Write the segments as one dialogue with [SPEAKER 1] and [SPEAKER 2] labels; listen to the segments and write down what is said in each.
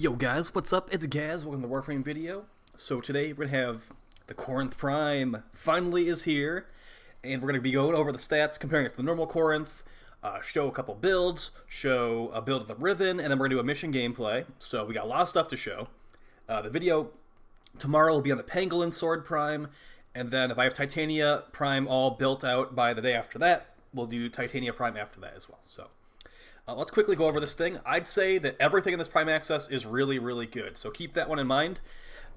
[SPEAKER 1] Yo guys, what's up? It's Gaz, welcome to the Warframe video. So today we're going to have the Corinth Prime finally is here, and we're going to be going over the stats, comparing it to the normal Corinth, show a couple builds, show a build of the Riven, and then we're going to do a mission gameplay. So we got a lot of stuff to show. The video tomorrow will be on the Pangolin Sword Prime, and then if I have Titania Prime all built out by the day after that, we'll do Titania Prime after that as well. So let's quickly go over this thing. I'd say that everything in this Prime Access is really, really good, so keep that one in mind.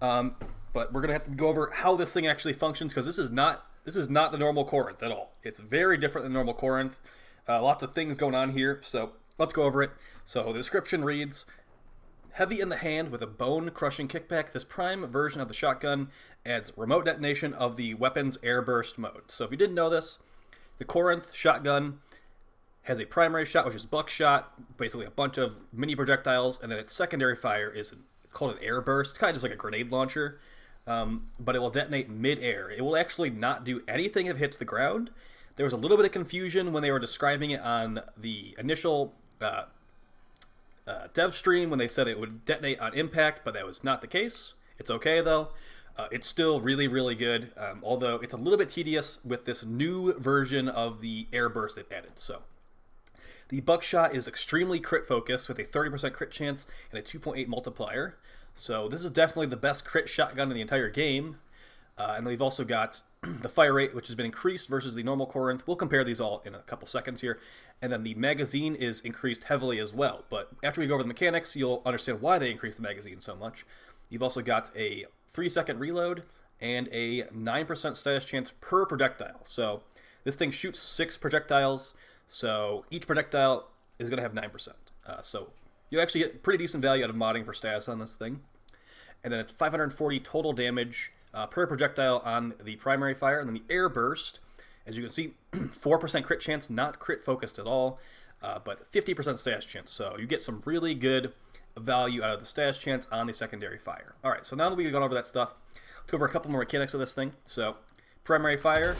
[SPEAKER 1] But we're gonna have to go over how this thing actually functions, because this is not the normal Corinth at all. It's very different than normal Corinth. Lots of things going on here, so let's go over it. So the description reads: heavy in the hand with a bone-crushing kickback, this Prime version of the shotgun adds remote detonation of the weapon's air burst mode. So if you didn't know this, the Corinth shotgun has a primary shot, which is buckshot, basically a bunch of mini projectiles, and then its secondary fire it's called an air burst. It's kind of just like a grenade launcher, but it will detonate mid-air. It will actually not do anything if it hits the ground. There was a little bit of confusion when they were describing it on the initial dev stream when they said it would detonate on impact, but that was not the case. It's okay though. It's still really, really good, although it's a little bit tedious with this new version of the air burst they've added. So the buckshot is extremely crit focused with a 30% crit chance and a 2.8 multiplier. So this is definitely the best crit shotgun in the entire game. And we've also got the fire rate, which has been increased versus the normal Corinth. We'll compare these all in a couple seconds here. And then the magazine is increased heavily as well. But after we go over the mechanics, you'll understand why they increased the magazine so much. You've also got a 3-second reload and a 9% status chance per projectile. So this thing shoots 6 projectiles. So each projectile is going to have 9%. So you actually get pretty decent value out of modding for stats on this thing. And then it's 540 total damage per projectile on the primary fire. And then the air burst, as you can see, 4% crit chance, not crit focused at all, but 50% status chance. So you get some really good value out of the status chance on the secondary fire. All right, so now that we've gone over that stuff, let's go over a couple more mechanics of this thing. So primary fire,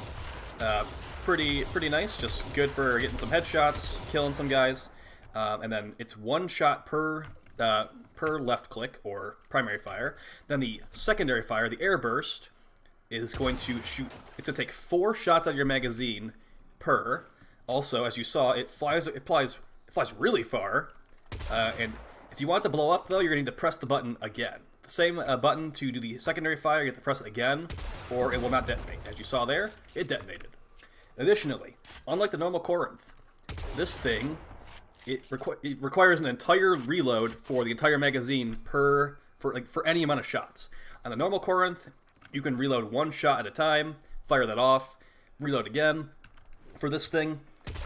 [SPEAKER 1] pretty nice, just good for getting some headshots, killing some guys, and then it's 1 shot per left click or primary fire. Then the secondary fire, the air burst, is going to shoot. It's going to take 4 shots out of your magazine per. Also, as you saw, it flies really far, and if you want it to blow up though, you're going to need to press the button again. The same button to do the secondary fire, you have to press it again, or it will not detonate. As you saw there, it detonated. Additionally, unlike the normal Corinth, this thing, it requires an entire reload for the entire magazine for any amount of shots. On the normal Corinth, you can reload 1 shot at a time, fire that off, reload again. For this thing,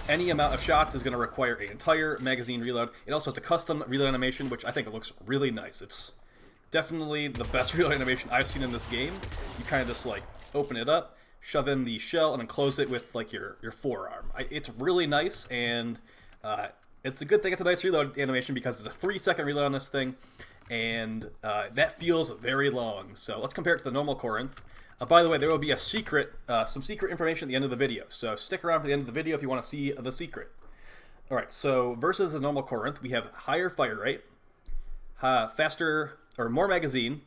[SPEAKER 1] any amount of shots is going to require an entire magazine reload. It also has a custom reload animation, which I think it looks really nice. It's definitely the best reload animation I've seen in this game. You kind of just like open it up, shove in the shell, and then close it with like your forearm. It's really nice, and it's a good thing it's a nice reload animation because it's a 3-second reload on this thing, and that feels very long. So let's compare it to the normal Corinth. By the way, there will be a secret, some secret information at the end of the video, so stick around for the end of the video if you want to see the secret. Alright, so versus the normal Corinth, we have higher fire rate, faster, or more magazine,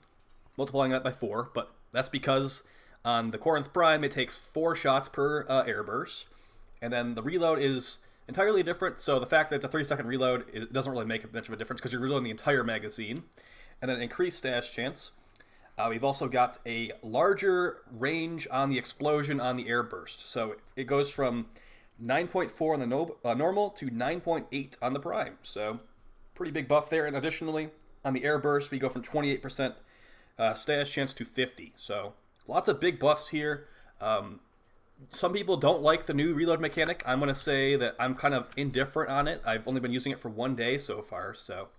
[SPEAKER 1] multiplying that by 4, but that's because on the Corinth Prime, it takes 4 shots per air burst, and then the reload is entirely different. So the fact that it's a 3-second reload, it doesn't really make much of a difference because you're reloading the entire magazine. And then increased status chance. We've also got a larger range on the explosion on the air burst. So it goes from 9.4 on the normal to 9.8 on the Prime. So pretty big buff there. And additionally, on the air burst, we go from 28% status chance to 50. So lots of big buffs here. Some people don't like the new reload mechanic. I'm going to say that I'm kind of indifferent on it. I've only been using it for 1 day so far, so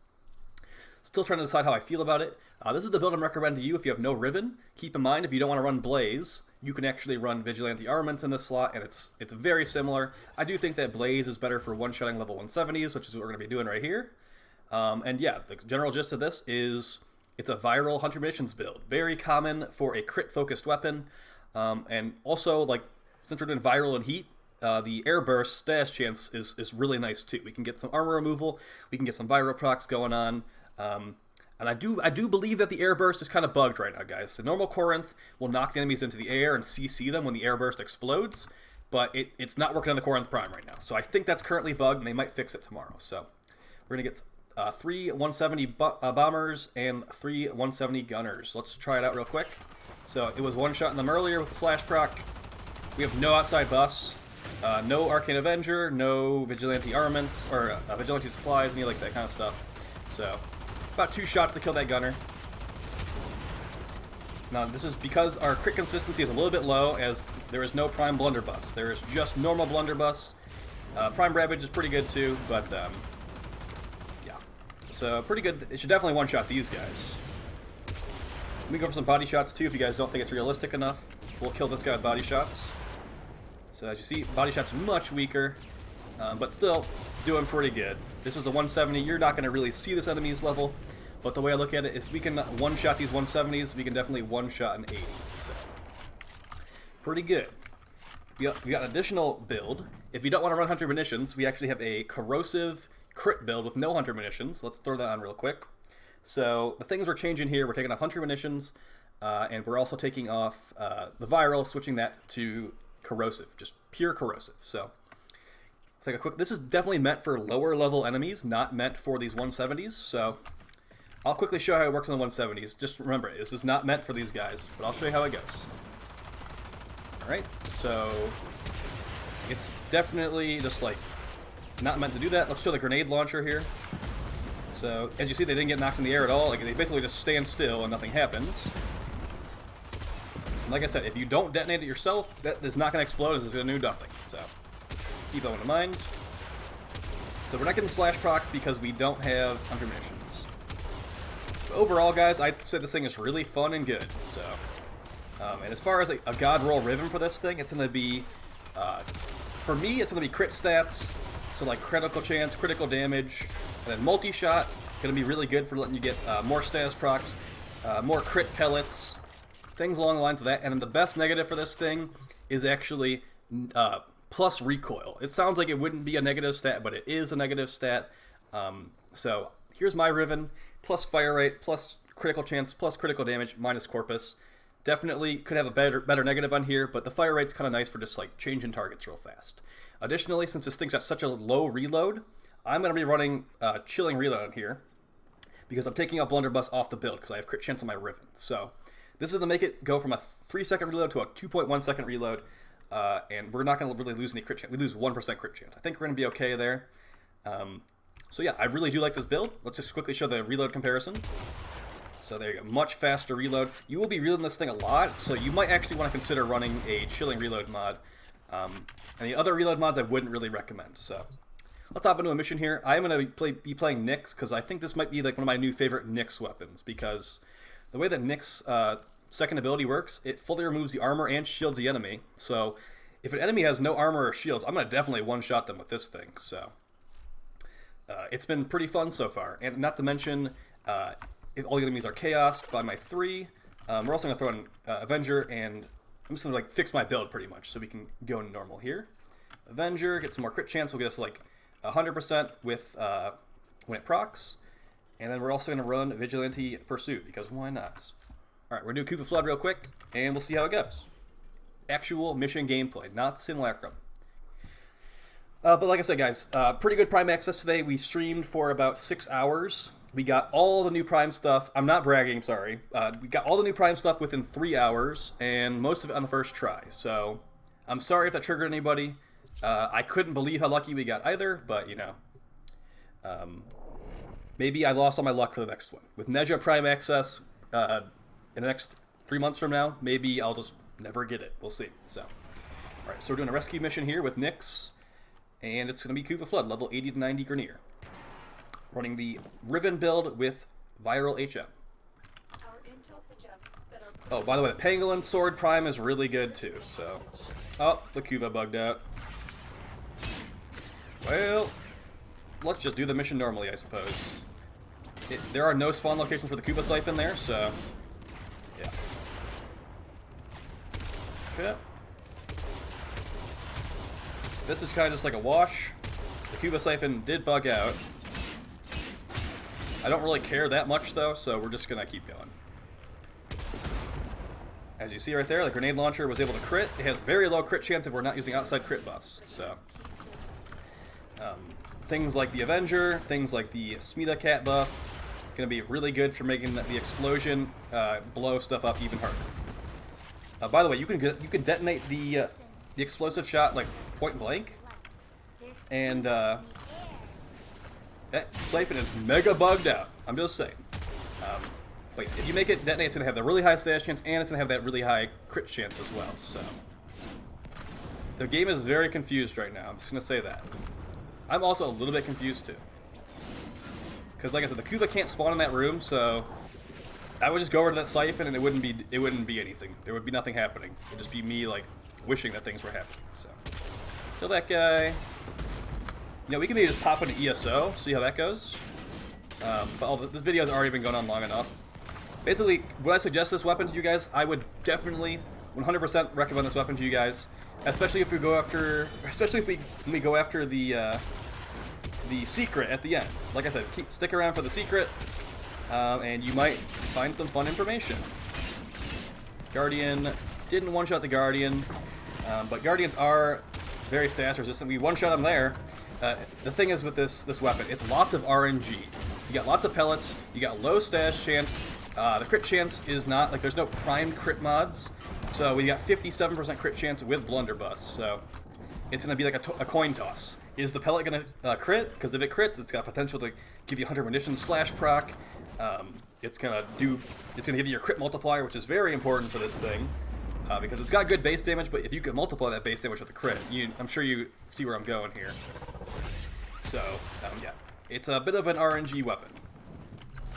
[SPEAKER 1] still trying to decide how I feel about it. This is the build I'm recommending to you if you have no Riven. Keep in mind, if you don't want to run Blaze, you can actually run Vigilante Armaments in this slot, and it's very similar. I do think that Blaze is better for one-shotting level 170s, which is what we're going to be doing right here. And yeah, the general gist of this is it's a viral Hunter Munitions build. Very common for a crit-focused weapon, and also, like, since we're doing viral and heat, the air burst status chance is really nice too. We can get some armor removal, we can get some viral procs going on. And I do believe that the air burst is kind of bugged right now, guys. The normal Corinth will knock the enemies into the air and CC them when the air burst explodes, but it's not working on the Corinth Prime right now. So I think that's currently bugged, and they might fix it tomorrow. So we're going to get 3 170 bombers and 3 170 gunners. Let's try it out real quick. So it was one-shotting them earlier with the slash proc. We have no outside bus, no Arcane Avenger, no Vigilante armaments, or Vigilante supplies, any like that kind of stuff. So about 2 shots to kill that gunner. Now this is because our crit consistency is a little bit low, as there is no Prime Blunderbuss. There is just normal Blunderbuss. Prime Ravage is pretty good too, but yeah. So pretty good. It should definitely one-shot these guys. Let me go for some body shots too if you guys don't think it's realistic enough. We'll kill this guy with body shots. So as you see, body shots much weaker, but still doing pretty good. This is the 170. You're not going to really see this enemy's level, but the way I look at it is we can one-shot these 170s. We can definitely one-shot an 80. So pretty good. We got an additional build. If you don't want to run Hunter Munitions, we actually have a corrosive crit build with no Hunter Munitions. Let's throw that on real quick. So the things we're changing here, we're taking off Hunter Munitions, and we're also taking off the viral, switching that to corrosive, just pure corrosive. So take a quick. This is definitely meant for lower level enemies, not meant for these 170s. So I'll quickly show how it works on the 170s. Just remember, this is not meant for these guys, but I'll show you how it goes. All right, so it's definitely just like not meant to do that. Let's show the grenade launcher here. So as you see, they didn't get knocked in the air at all. Like, they basically just stand still and nothing happens. And like I said, if you don't detonate it yourself, that is not going to explode. It's going to do nothing. So keep that in mind. So we're not getting slash procs because we don't have Hunter Munitions. But overall, guys, I'd say this thing is really fun and good. So, and as far as a god roll Riven for this thing, it's going to be, for me, it's going to be crit stats. So like critical chance, critical damage, and then multi-shot, going to be really good for letting you get more status procs, more crit pellets, things along the lines of that. And then the best negative for this thing is actually plus recoil. It sounds like it wouldn't be a negative stat, but it is a negative stat. So here's my Riven, plus fire rate, plus critical chance, plus critical damage, minus corpus. Definitely could have a better negative on here, but the fire rate's kind of nice for just like changing targets real fast. Additionally, since this thing's got such a low reload, I'm going to be running chilling reload on here because I'm taking out Blunderbuss off the build because I have crit chance on my Riven. So this is to make it go from a 3-second reload to a 2.1-second reload, and we're not going to really lose any crit chance. We lose 1% crit chance. I think we're going to be okay there. So yeah, I really do like this build. Let's just quickly show the reload comparison. So there you go, much faster reload. You will be reloading this thing a lot, so you might actually want to consider running a chilling reload mod. And the other reload mods I wouldn't really recommend. So let's hop into a mission here. I'm going to be playing Nyx because I think this might be like one of my new favorite Nyx weapons, because the way that Nyx second ability works, it fully removes the armor and shields the enemy. So if an enemy has no armor or shields, I'm going to definitely one-shot them with this thing. So it's been pretty fun so far. And not to mention, if all the enemies are chaosed by my 3. We're also going to throw in Avenger, and I'm just going to like fix my build pretty much so we can go into normal here. Avenger, get some more crit chance. We'll get us like 100% with when it procs. And then we're also going to run Vigilante Pursuit because why not? Alright, we're going to do Kuva Flood real quick, and we'll see how it goes. Actual mission gameplay, not Simulacrum. But like I said, guys, pretty good Prime access today. We streamed for about 6 hours. We got all the new Prime stuff. I'm not bragging, sorry. We got all the new Prime stuff within 3 hours, and most of it on the first try. So I'm sorry if that triggered anybody. I couldn't believe how lucky we got either, but, you know. Maybe I lost all my luck for the next one. With Nezha Prime access in the next 3 months from now, maybe I'll just never get it. We'll see. So, alright, so we're doing a rescue mission here with Nyx, and it's going to be Kuva Flood, level 80 to 90 Grenier. Running the Riven build with Viral HM. Oh, by the way, the Pangolin Sword Prime is really good too, so... Oh, the Kuva bugged out. Well, let's just do the mission normally, I suppose. There are no spawn locations for the Kuva Siphon there, so... Yeah. Okay. This is kind of just like a wash. The Kuva Siphon did bug out. I don't really care that much though, so we're just gonna keep going. As you see right there, the grenade launcher was able to crit. It has very low crit chance if we're not using outside crit buffs. So things like the Avenger, things like the Smita Cat buff, going to be really good for making the explosion blow stuff up even harder. By the way, you can detonate the explosive shot like point blank, and that Siphon is mega bugged out. I'm just saying. But if you make it detonate, it's going to have the really high stash chance, and it's going to have that really high crit chance as well. So the game is very confused right now. I'm just going to say that. I'm also a little bit confused too. Because like I said, the Kuva can't spawn in that room, so I would just go over to that Siphon and it wouldn't be anything. There would be nothing happening. It would just be me like wishing that things were happening. So kill that guy. You know, we can maybe just pop into ESO, see how that goes. But this video has already been going on long enough. Basically, would I suggest this weapon to you guys? I would definitely 100% recommend this weapon to you guys. Especially if we go after, we go after the secret at the end. Like I said, stick around for the secret, and you might find some fun information. Guardian didn't one-shot the Guardian, but Guardians are very stash resistant. We one-shot them there. The thing is with this weapon, it's lots of RNG. You got lots of pellets. You got low stash chance. The crit chance is not like there's no primed crit mods. So we got 57% crit chance with blunderbuss. So it's going to be like a coin toss. Is the pellet going to crit? Because if it crits, it's got potential to give you 100 munitions slash proc. It's going to give you your crit multiplier, which is very important for this thing. Because it's got good base damage, but if you can multiply that base damage with a crit, I'm sure you see where I'm going here. So, yeah. It's a bit of an RNG weapon.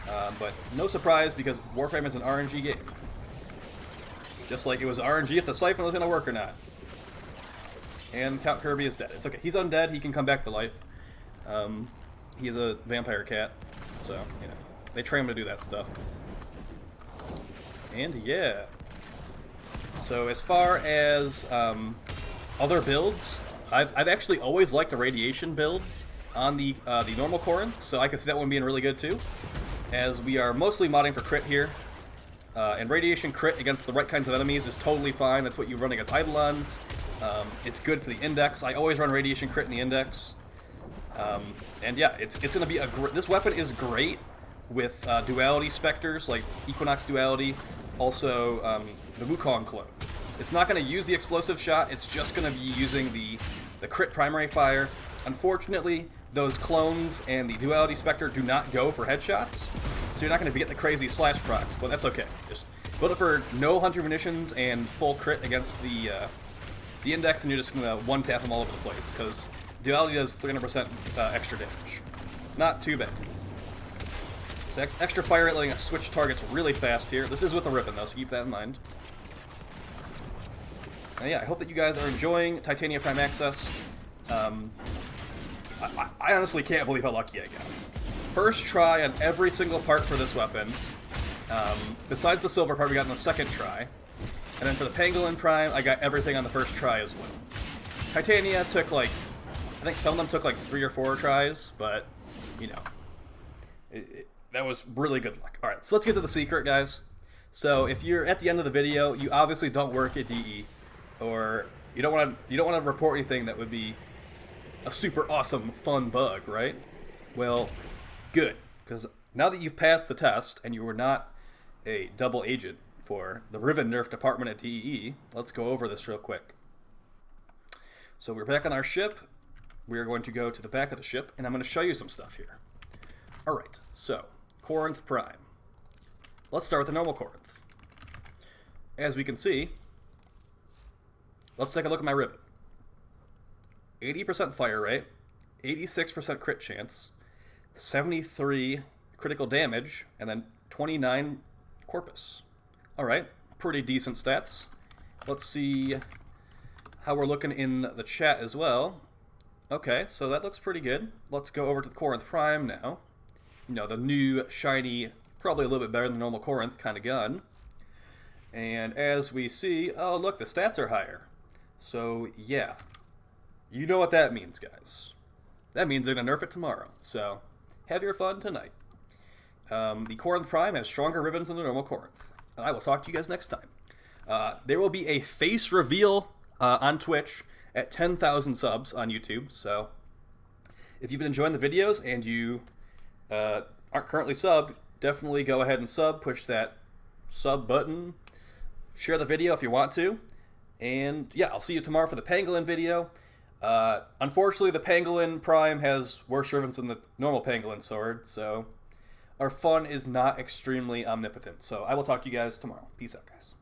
[SPEAKER 1] But no surprise, because Warframe is an RNG game. Just like it was RNG if the Siphon was going to work or not. And Count Kirby is dead. It's okay. He's undead. He can come back to life. He is a vampire cat. So, you know, they train him to do that stuff. And yeah. So as far as other builds, I've actually always liked the radiation build on the normal Corinth. So I can see that one being really good too. As we are mostly modding for crit here. And radiation crit against the right kinds of enemies is totally fine. That's what you run against Eidolons. It's good for the index. I always run radiation crit in the index. And yeah, it's going to be this weapon is great with duality specters, like Equinox duality, also the Wukong clone. It's not going to use the explosive shot, it's just going to be using the crit primary fire. Unfortunately, those clones and the duality specter do not go for headshots, so you're not going to get the crazy slash procs, but that's okay. Just build it for no 100 munitions and full crit against the index, and you're just going to one-tap them all over the place, because duality does 300% extra damage. Not too bad. So extra fire rate letting us switch targets really fast here. This is with the Riven, though, so keep that in mind. And yeah, I hope that you guys are enjoying Titania Prime Access. I honestly can't believe how lucky I got. First try on every single part for this weapon. Besides the silver part we got in the second try. And then for the Pangolin Prime, I got everything on the first try as well. Titania took like, I think some of them took like 3 or 4 tries, but, you know, that was really good luck. Alright, so let's get to the secret, guys. So if you're at the end of the video, you obviously don't work at DE, or you don't want to report anything that would be a super awesome, fun bug, right? Well, good, because now that you've passed the test and you were not a double agent for the Riven nerf department at DEE, let's go over this real quick. So we're back on our ship. We are going to go to the back of the ship, and I'm going to show you some stuff here. Alright, so, Corinth Prime. Let's start with the normal Corinth. As we can see, let's take a look at my Riven. 80% fire rate, 86% crit chance, 73 critical damage, and then 29 corpus. Alright, pretty decent stats. Let's see how we're looking in the chat as well. Okay, so that looks pretty good. Let's go over to the Corinth Prime now. You know, the new, shiny, probably a little bit better than the normal Corinth kind of gun. And as we see, oh look, the stats are higher. So, yeah. You know what that means, guys. That means they're going to nerf it tomorrow. So, have your fun tonight. The Corinth Prime has stronger Rivens than the normal Corinth. And I will talk to you guys next time. There will be a face reveal on Twitch at 10,000 subs on YouTube. So if you've been enjoying the videos and you aren't currently subbed, definitely go ahead and sub. Push that sub button. Share the video if you want to. And yeah, I'll see you tomorrow for the Pangolin video. Unfortunately, the Pangolin Prime has worse Rivens than the normal Pangolin sword, so our fun is not extremely omnipotent. So I will talk to you guys tomorrow. Peace out, guys.